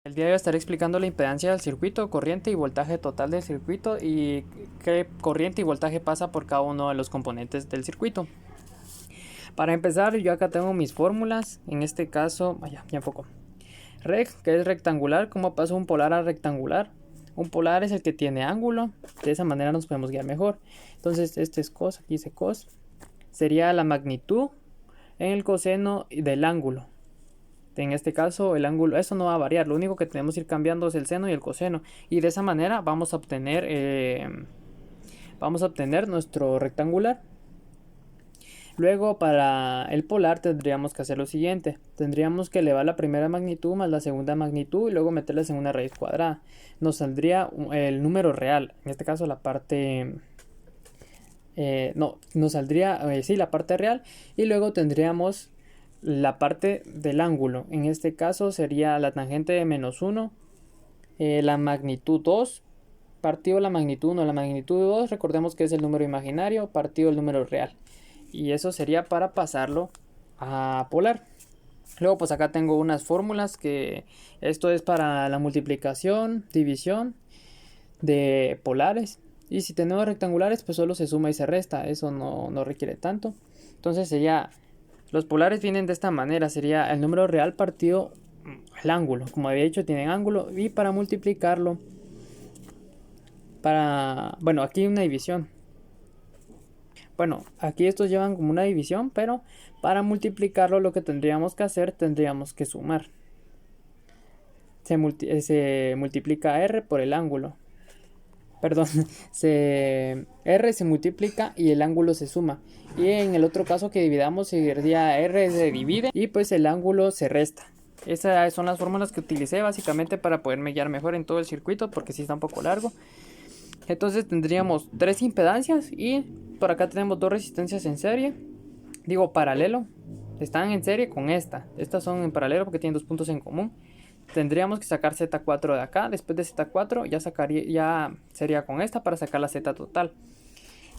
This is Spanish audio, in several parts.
El día de hoy estaré explicando la impedancia del circuito, corriente y voltaje total del circuito y qué corriente y voltaje pasa por cada uno de los componentes del circuito. Para empezar, yo acá tengo mis fórmulas. En este caso, ya enfoco. Rect, que es rectangular. ¿Cómo paso un polar a rectangular? Un polar es el que tiene ángulo. De esa manera nos podemos guiar mejor. Entonces, este es cos, aquí dice cos. Sería la magnitud en el coseno del ángulo. En este caso el ángulo, eso no va a variar, lo único que tenemos que ir cambiando es el seno y el coseno, y de esa manera vamos a obtener nuestro rectangular. Luego para el polar tendríamos que hacer lo siguiente: tendríamos que elevar la primera magnitud más la segunda magnitud y luego meterlas en una raíz cuadrada. Nos saldría el número real, en este caso la parte nos saldría la parte real, y luego tendríamos la parte del ángulo. En este caso sería la tangente de menos 1, la magnitud 2 partido la magnitud 1, la magnitud 2, recordemos que es el número imaginario partido el número real, y eso sería para pasarlo a polar. Luego pues acá tengo unas fórmulas, que esto es para la multiplicación, división de polares, y si tenemos rectangulares pues solo se suma y se resta, eso no requiere tanto. Entonces sería, los polares vienen de esta manera, sería el número real partido el ángulo, como había dicho tienen ángulo, y para multiplicarlo, aquí una división, aquí estos llevan como una división, pero para multiplicarlo lo que tendríamos que hacer, tendríamos que sumar. Se multiplica R por el ángulo, perdón, R se multiplica y el ángulo se suma, y en el otro caso que dividamos sería R se divide y pues el ángulo se resta. Esas son las fórmulas que utilicé básicamente para poderme guiar mejor en todo el circuito, porque si está un poco largo. Entonces tendríamos 3 impedancias y por acá tenemos 2 resistencias en serie, digo paralelo, están en serie con estas son en paralelo porque tienen 2 puntos en común. Tendríamos que sacar Z4 de acá, después de Z4 ya sería con esta para sacar la Z total.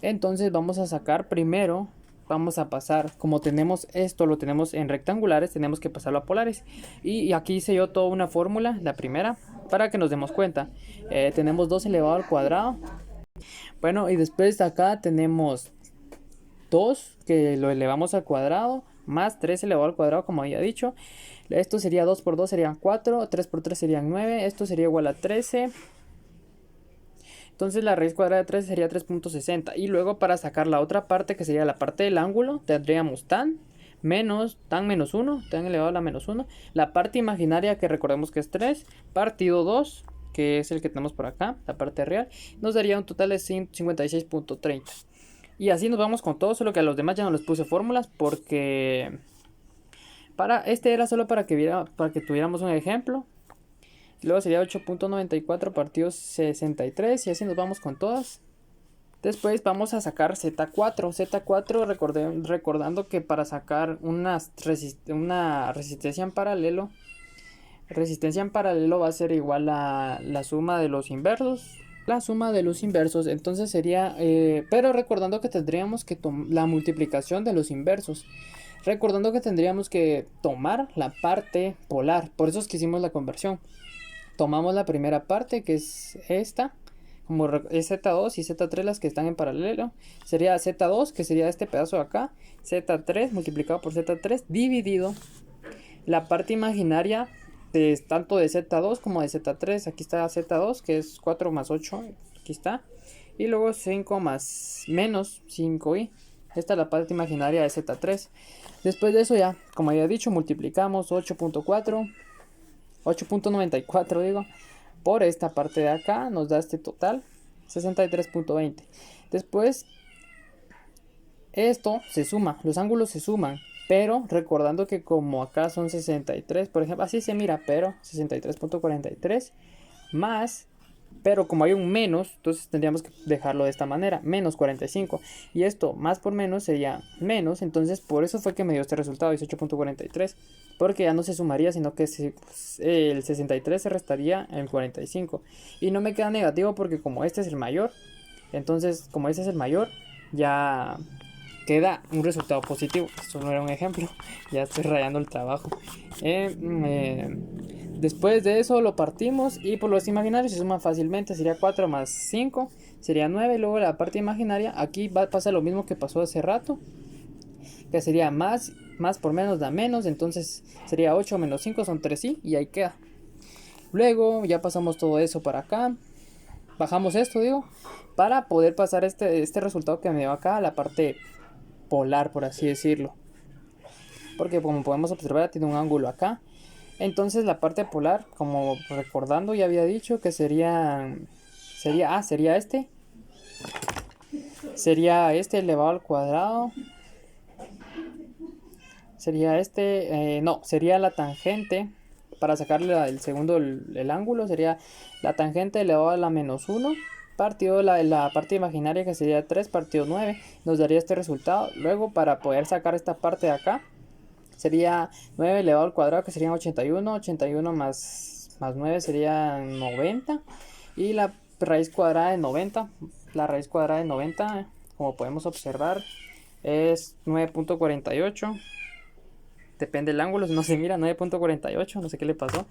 Entonces vamos a sacar primero, vamos a pasar, como tenemos esto, lo tenemos en rectangulares, tenemos que pasarlo a polares. Y aquí hice yo toda una fórmula, la primera, para que nos demos cuenta. Tenemos 2 elevado al cuadrado. Bueno, y después de acá tenemos 2, que lo elevamos al cuadrado, más 3 elevado al cuadrado, como había dicho. Esto sería 2 por 2 serían 4, 3 por 3 serían 9, esto sería igual a 13. Entonces la raíz cuadrada de 13 sería 3.60. Y luego para sacar la otra parte, que sería la parte del ángulo, tendríamos tan menos 1, tan elevado a la menos 1. La parte imaginaria, que recordemos que es 3, partido 2, que es el que tenemos por acá, la parte real, nos daría un total de 56.30. Y así nos vamos con todo, solo que a los demás ya no les puse fórmulas porque este era solo para que tuviéramos un ejemplo. Luego sería 8.94 partido 63, y así nos vamos con todas. Después vamos a sacar Z4, recordando que para sacar una resistencia en paralelo va a ser igual a la suma de los inversos. Entonces sería, pero recordando que tendríamos que la multiplicación de los inversos. Recordando que tendríamos que tomar la parte polar, por eso es que hicimos la conversión. Tomamos la primera parte, que es esta, como es Z2 y Z3 las que están en paralelo. Sería Z2, que sería este pedazo de acá, Z3 multiplicado por Z3 dividido la parte imaginaria tanto de Z2 como de Z3. Aquí está Z2, que es 4 más 8, aquí está, y luego 5 más menos 5i. Esta es la parte imaginaria de Z3. Después de eso ya, como había dicho, multiplicamos 8.94 digo, por esta parte de acá, nos da este total 63.20. Después esto se suma, los ángulos se suman, pero recordando que como acá son 63, por ejemplo, así se mira, pero 63.43 más, pero como hay un menos, entonces tendríamos que dejarlo de esta manera, menos 45, y esto más por menos sería menos, entonces por eso fue que me dio este resultado, 18.43, porque ya no se sumaría, sino que el 63 se restaría el 45, y no me queda negativo porque como este es el mayor, entonces como este es el mayor, ya queda un resultado positivo. Esto no era un ejemplo, ya estoy rayando el trabajo. Después de eso lo partimos y por los imaginarios se suman fácilmente. Sería 4 más 5, sería 9. Luego la parte imaginaria, aquí pasa lo mismo que pasó hace rato, que sería más por menos da menos. Entonces sería 8 menos 5 son 3 y ahí queda. Luego ya pasamos todo eso para acá. Bajamos esto, digo, para poder pasar este resultado que me dio acá a la parte polar, por así decirlo. Porque como podemos observar tiene un ángulo acá. Entonces la parte polar, como recordando, ya había dicho que sería este. Sería este elevado al cuadrado. Sería no, sería la tangente. Para sacarle el segundo el ángulo, sería la tangente elevado a la menos 1. Partido la parte imaginaria, que sería 3 partido 9. Nos daría este resultado. Luego, para poder sacar esta parte de acá, sería 9 elevado al cuadrado, que serían 81. 81 más 9 sería 90. Y la raíz cuadrada de 90. La raíz cuadrada de 90, como podemos observar, es 9.48. Depende del ángulo, no se mira, 9.48, no sé qué le pasó.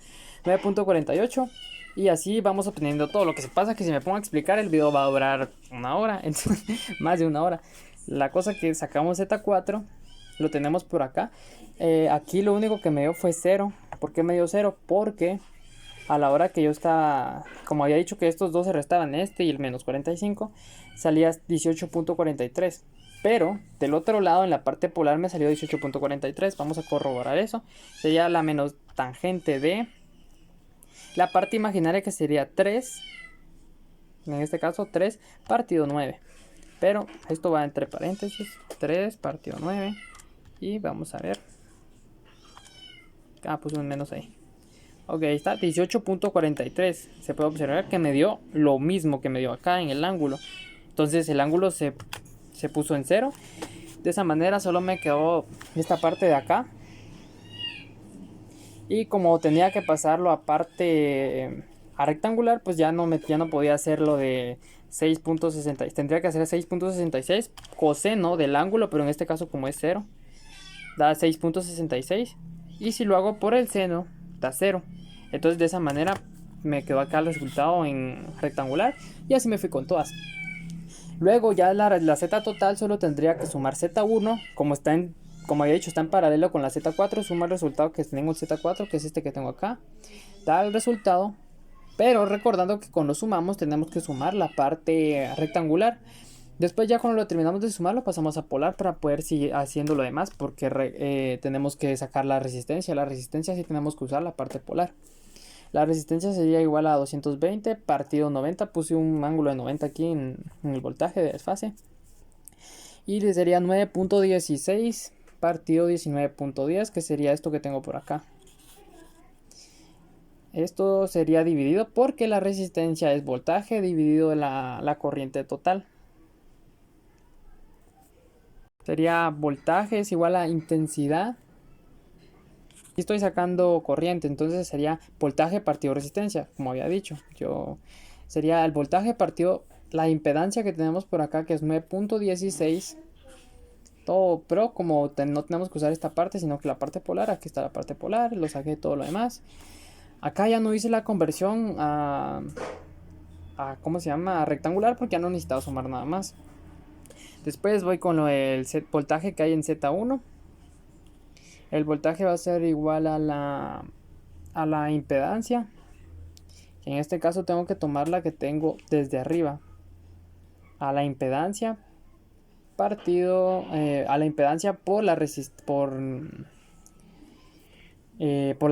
9.48. Y así vamos obteniendo todo. Lo que se pasa es que si me pongo a explicar, el video va a durar una hora. Entonces, más de una hora. La cosa que sacamos Z4, lo tenemos por acá. Aquí lo único que me dio fue 0. ¿Por qué me dio 0? Porque a la hora que yo estaba, como había dicho que estos dos se restaban, este y el menos 45, salía 18.43. Pero del otro lado, en la parte polar, me salió 18.43. Vamos a corroborar eso. Sería la menos tangente de la parte imaginaria, que sería 3. En este caso 3 partido 9. Pero esto va entre paréntesis. 3 partido 9. Y vamos a ver. Puse un menos ahí. Ok, ahí está, 18.43. Se puede observar que me dio lo mismo que me dio acá en el ángulo. Entonces el ángulo se puso en 0. De esa manera solo me quedó esta parte de acá. Y como tenía que pasarlo a parte a rectangular, pues ya no podía hacerlo de 6.66. Tendría que hacer 6.66 coseno del ángulo, pero en este caso como es 0, da 6.66. Y si lo hago por el seno, da 0. Entonces de esa manera me quedó acá el resultado en rectangular. Y así me fui con todas. Luego ya la z total solo tendría que sumar z1. Como había dicho, está en paralelo con la z4. Suma el resultado que tengo el z4, que es este que tengo acá. Da el resultado. Pero recordando que cuando sumamos tenemos que sumar la parte rectangular. Después ya cuando lo terminamos de sumar, lo pasamos a polar para poder seguir haciendo lo demás. Porque tenemos que sacar la resistencia. La resistencia sí tenemos que usar la parte polar. La resistencia sería igual a 220 partido 90. Puse un ángulo de 90 aquí en el voltaje de desfase. Y sería 9.16 partido 19.10, que sería esto que tengo por acá. Esto sería dividido porque la resistencia es voltaje dividido la corriente total. Sería voltaje es igual a intensidad. Y estoy sacando corriente, entonces sería voltaje partido resistencia, como había dicho. Sería el voltaje partido la impedancia que tenemos por acá, que es 9.16. Todo, pero como no tenemos que usar esta parte, sino que la parte polar, aquí está la parte polar, lo saqué todo lo demás. Acá ya no hice la conversión a ¿cómo se llama? A rectangular, porque ya no necesitaba sumar nada más. Después voy con el voltaje que hay en Z1. El voltaje va a ser igual a la impedancia. En este caso tengo que tomar la que tengo desde arriba. A la impedancia partido a la impedancia por la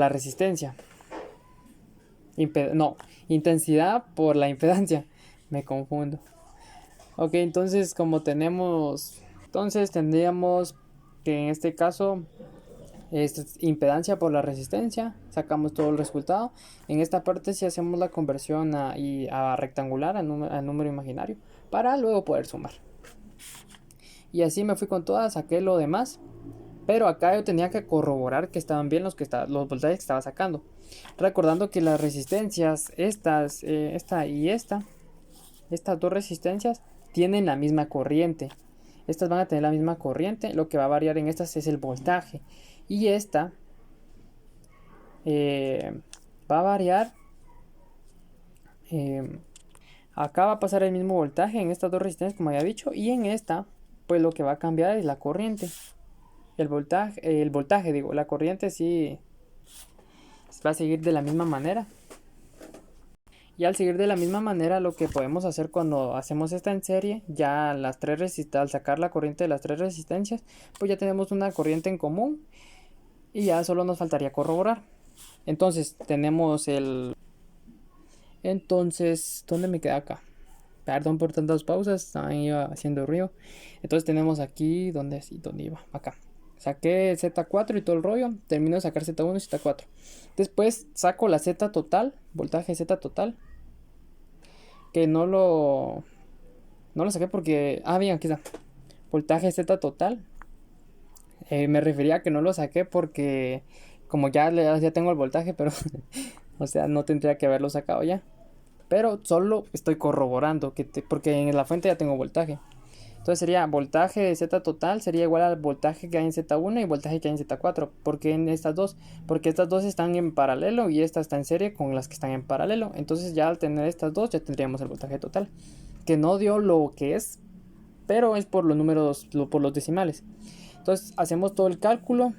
resistencia. Intensidad por la impedancia. Me confundo. Ok, entonces tendríamos que en este caso es impedancia por la resistencia. Sacamos todo el resultado. En esta parte si hacemos la conversión a rectangular, a número imaginario, para luego poder sumar. Y así me fui con todas, saqué lo demás. Pero acá yo tenía que corroborar que estaban bien los voltajes que estaba sacando. Recordando que las resistencias, esta y estas dos resistencias tienen la misma corriente. Estas van a tener la misma corriente. Lo que va a variar en estas es el voltaje. Y esta va a variar. Acá va a pasar el mismo voltaje en estas dos resistencias como había dicho, y en esta pues lo que va a cambiar es la corriente. El voltaje digo, la corriente sí va a seguir de la misma manera. Y al seguir de la misma manera, lo que podemos hacer cuando hacemos esta en serie, ya las tres resistencias, al sacar la corriente de las tres resistencias, pues ya tenemos una corriente en común y ya solo nos faltaría corroborar. Entonces tenemos Entonces, ¿dónde me queda acá? Perdón por tantas pausas, estaba haciendo ruido. Entonces tenemos aquí, ¿dónde iba? Acá. Saqué Z4 y todo el rollo. Termino de sacar Z1 y Z4. Después saco la Z total, voltaje Z total. Que no lo saqué porque... Ah, bien, aquí está. Voltaje Z total. Me refería a que no lo saqué porque... Como ya tengo el voltaje, pero... o sea, no tendría que haberlo sacado ya. Pero solo estoy corroborando porque en la fuente ya tengo voltaje. Entonces sería voltaje de Z total sería igual al voltaje que hay en Z1 y voltaje que hay en Z4. ¿Por qué en estas dos? Porque estas dos están en paralelo y esta está en serie con las que están en paralelo. Entonces ya al tener estas dos ya tendríamos el voltaje total. Que no dio lo que es, pero es por los números, por los decimales. Entonces hacemos todo el cálculo.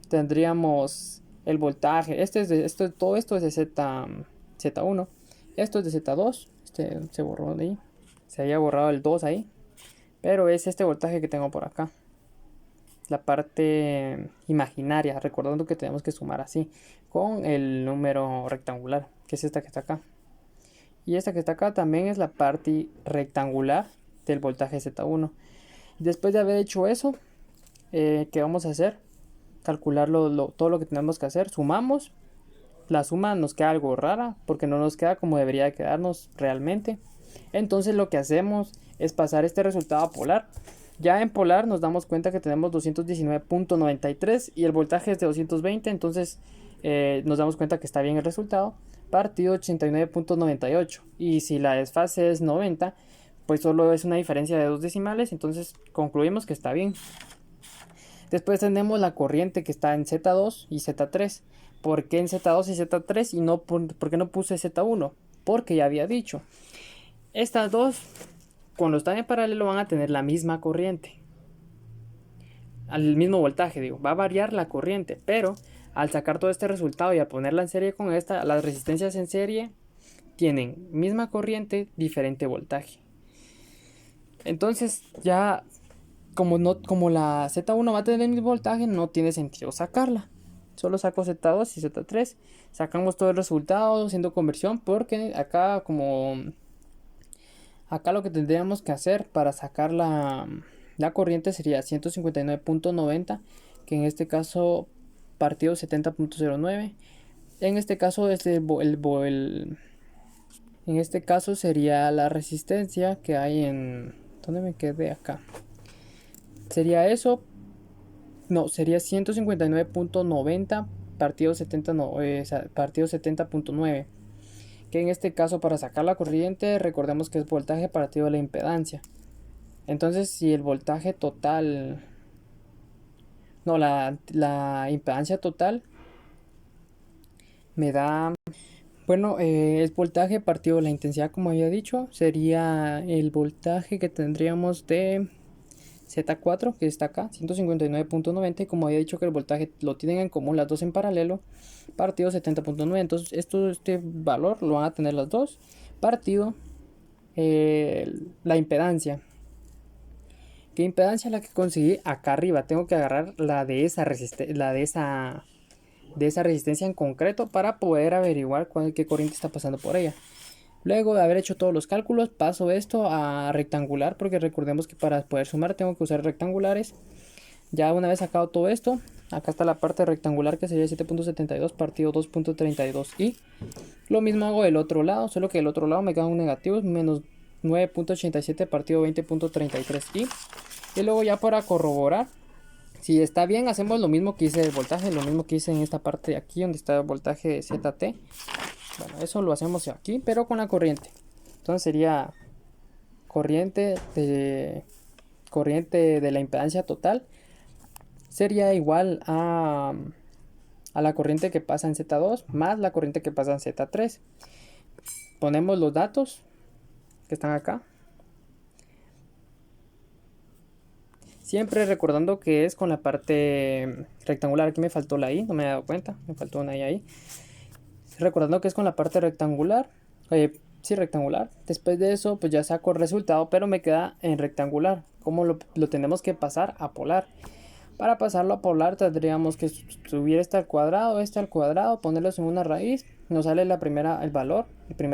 Tendríamos el voltaje. Todo esto es de Z1. Esto es de Z2. Se borró de ahí. Se había borrado el 2 ahí. Pero es este voltaje que tengo por acá. La parte imaginaria. Recordando que tenemos que sumar así. Con el número rectangular. Que es esta que está acá. Y esta que está acá también es la parte rectangular del voltaje Z1. Después de haber hecho eso, ¿qué vamos a hacer? Calcular todo lo que tenemos que hacer. Sumamos. La suma nos queda algo rara porque no nos queda como debería de quedarnos realmente. Entonces lo que hacemos es pasar este resultado a polar. Ya en polar nos damos cuenta que tenemos 219.93 y el voltaje es de 220. Entonces nos damos cuenta que está bien el resultado. Partido 89.98. Y si la desfase es 90, pues solo es una diferencia de dos decimales. Entonces concluimos que está bien. Después tenemos la corriente que está en Z2 y Z3. ¿Por qué en Z2 y Z3 y no por qué no puse Z1? Porque ya había dicho, estas dos cuando están en paralelo van a tener la misma corriente, al mismo voltaje, digo, va a variar la corriente, pero al sacar todo este resultado y al ponerla en serie con esta, las resistencias en serie tienen misma corriente, diferente voltaje. Entonces ya como la Z1 va a tener el mismo voltaje, no tiene sentido sacarla. Solo saco Z2 y Z3. Sacamos todo el resultado haciendo conversión. Porque acá acá lo que tendríamos que hacer para sacar la corriente sería 159.90. Que en este caso partido 70.09. En este caso es en este caso sería la resistencia que hay en... ¿Dónde me quedé acá? Sería eso. No, sería 159.90 partido 70, no, partido 70.9. Que en este caso para sacar la corriente recordemos que es voltaje partido de la impedancia. Entonces si el voltaje total... No, la impedancia total me da... Bueno, el voltaje partido de la intensidad como había dicho. Sería el voltaje que tendríamos de... Z4 que está acá 159.90 y como había dicho que el voltaje lo tienen en común las dos en paralelo, partido 70.9. Entonces este valor lo van a tener las dos, partido la impedancia. ¿Qué impedancia? La que conseguí acá arriba. Tengo que agarrar la de esa resistencia en concreto para poder averiguar qué corriente está pasando por ella. Luego de haber hecho todos los cálculos, paso esto a rectangular, porque recordemos que para poder sumar tengo que usar rectangulares. Ya una vez sacado todo esto, acá está la parte rectangular que sería 7.72 partido 2.32 y lo mismo hago del otro lado, solo que del otro lado me queda un negativo, menos 9.87 partido 20.33 y luego ya para corroborar si está bien hacemos lo mismo que hice del voltaje, lo mismo que hice en esta parte de aquí donde está el voltaje ZT. Bueno, eso lo hacemos aquí, pero con la corriente. Entonces sería corriente de la impedancia total. Sería igual a a la corriente que pasa en Z2 más la corriente que pasa en Z3. Ponemos los datos que están acá. Siempre recordando que es con la parte rectangular. Aquí me faltó la I, no me he dado cuenta. Me faltó una I ahí. Recordando que es con la parte rectangular. Sí, rectangular. Después de eso, pues ya saco el resultado, pero me queda en rectangular. ¿Cómo lo tenemos que pasar a polar? Para pasarlo a polar tendríamos que subir este al cuadrado, ponerlos en una raíz. Nos sale el primer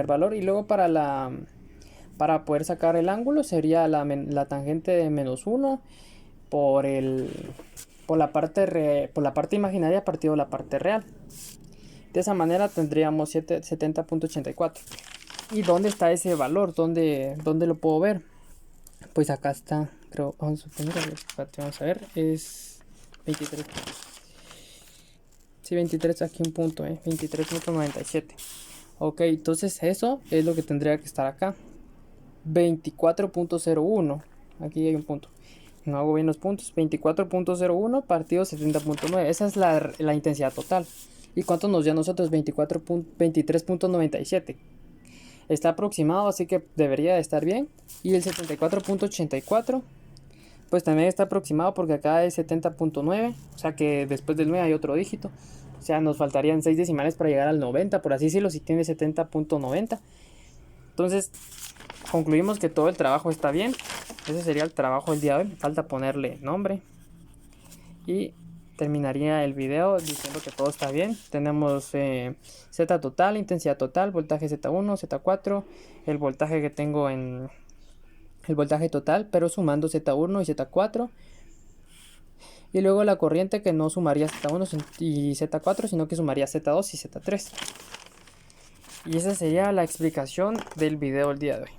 valor. Y luego para poder sacar el ángulo sería la tangente de -1 por la parte imaginaria partido la parte real. De esa manera tendríamos 70.84. ¿Y dónde está ese valor? ¿Dónde lo puedo ver? Pues acá está, creo, vamos a ver, es 23. Sí, 23, aquí un punto, 23.97. Ok, entonces eso es lo que tendría que estar acá. 24.01. Aquí hay un punto. No hago bien los puntos. 24.01 partido 70.9. Esa es la intensidad total. ¿Y cuánto nos dio a nosotros? 23.97. Está aproximado, así que debería de estar bien. Y el 74.84 pues también está aproximado porque acá es 70.9. O sea que después del 9 hay otro dígito. O sea, nos faltarían 6 decimales para llegar al 90, por así decirlo, si tiene 70.90. Entonces concluimos que todo el trabajo está bien. Ese sería el trabajo del día de hoy. Falta ponerle nombre. Y terminaría el video diciendo que todo está bien. Tenemos Z total, intensidad total, voltaje Z1, Z4, el voltaje que tengo en el voltaje total, pero sumando Z1 y Z4. Y luego la corriente que no sumaría Z1 y Z4, sino que sumaría Z2 y Z3. Y esa sería la explicación del video del día de hoy.